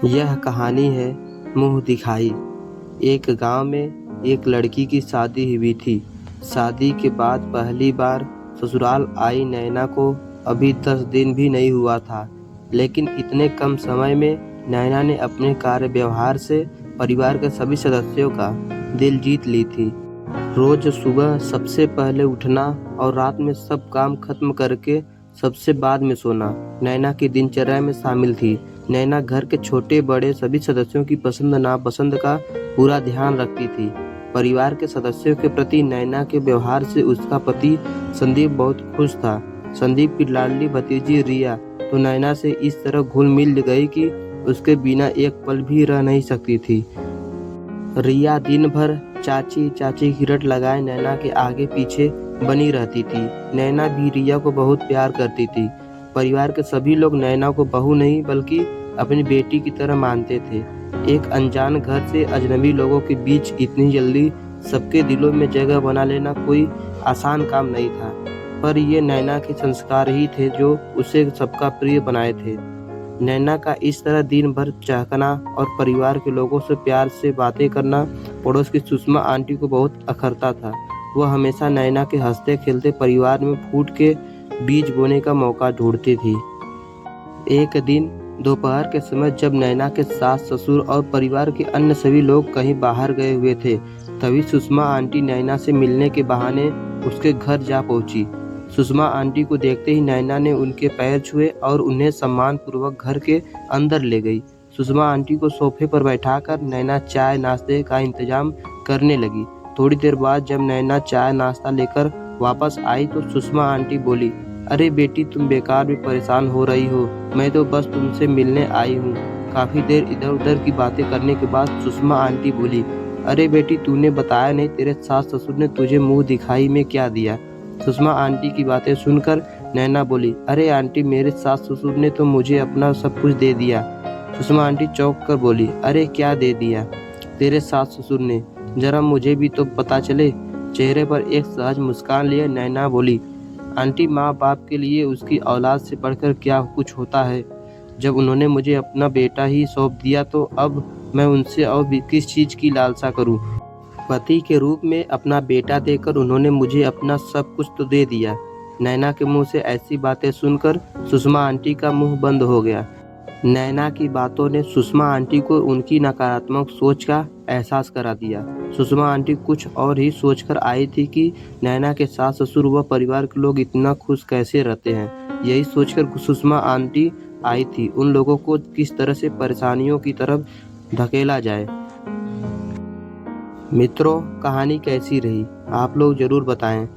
यह कहानी है मुँह दिखाई। एक गांव में एक लड़की की शादी हुई थी। शादी के बाद पहली बार ससुराल आई नैना को अभी 10 दिन भी नहीं हुआ था, लेकिन इतने कम समय में नैना ने अपने कार्य व्यवहार से परिवार के सभी सदस्यों का दिल जीत ली थी। रोज सुबह सबसे पहले उठना और रात में सब काम खत्म करके सबसे बाद में सोना नैना की दिनचर्या में शामिल थी। नैना घर के छोटे बड़े सभी सदस्यों की पसंद नापसंद का पूरा ध्यान रखती थी। परिवार के सदस्यों के प्रति नैना के व्यवहार से उसका पति संदीप बहुत खुश था। संदीप की लाडली भतीजी रिया तो नैना से इस तरह घुल मिल गई कि उसके बिना एक पल भी रह नहीं सकती थी। रिया दिन भर चाची चाची की रट लगाए नैना के आगे पीछे बनी रहती थी। नैना भी रिया को बहुत प्यार करती थी। परिवार के सभी लोग नैना को बहू नहीं बल्कि अपनी बेटी की तरह मानते थे। एक अनजान घर से अजनबी लोगों के बीच इतनी जल्दी सबके दिलों में जगह बना लेना कोई आसान काम नहीं था, पर ये नैना के संस्कार ही थे जो उसे सबका प्रिय बनाए थे। नैना का इस तरह दिन भर चहकना और परिवार के लोगों से प्यार से बातें करना पड़ोस की सुषमा आंटी को बहुत अखरता था। वह हमेशा नैना के हंसते खेलते परिवार में फूट के बीज बोने का मौका ढूंढती थी। एक दिन दोपहर के समय जब नैना के सास ससुर और परिवार के अन्य सभी लोग कहीं बाहर गए हुए थे, तभी सुषमा आंटी नैना से मिलने के बहाने उसके घर जा पहुंची। सुषमा आंटी को देखते ही नैना ने उनके पैर छुए और उन्हें सम्मान पूर्वक घर के अंदर ले गई। सुषमा आंटी को सोफे पर बैठाकर नैना चाय नाश्ते का इंतजाम करने लगी। थोड़ी देर बाद जब नैना चाय नाश्ता लेकर वापस आई तो सुषमा आंटी बोली, अरे बेटी, तुम बेकार में परेशान हो रही हो, मैं तो बस तुमसे मिलने आई हूँ। काफी देर इधर उधर की बातें करने के बाद सुषमा आंटी बोली, अरे बेटी, तूने बताया नहीं तेरे सास ससुर ने तुझे मुँह दिखाई में क्या दिया। सुषमा आंटी की बातें सुनकर नैना बोली, अरे आंटी, मेरे सास ससुर ने तो मुझे अपना सब कुछ दे दिया। सुषमा आंटी चौंक कर बोली, अरे क्या दे दिया तेरे सास ससुर ने, जरा मुझे भी तो पता चले। चेहरे पर एक सहज मुस्कान लिए नैना बोली, आंटी, माँ बाप के लिए उसकी औलाद से बढ़कर क्या कुछ होता है। जब उन्होंने मुझे अपना बेटा ही सौंप दिया तो अब मैं उनसे और भी किस चीज़ की लालसा करूं। पति के रूप में अपना बेटा देकर उन्होंने मुझे अपना सब कुछ तो दे दिया। नैना के मुंह से ऐसी बातें सुनकर सुषमा आंटी का मुंह बंद हो गया। नैना की बातों ने सुषमा आंटी को उनकी नकारात्मक सोच का एहसास करा दिया। सुषमा आंटी कुछ और ही सोचकर आई थी कि नैना के सास ससुर व परिवार के लोग इतना खुश कैसे रहते हैं। यही सोचकर सुषमा आंटी आई थी उन लोगों को किस तरह से परेशानियों की तरफ धकेला जाए। मित्रों, कहानी कैसी रही आप लोग जरूर बताएं।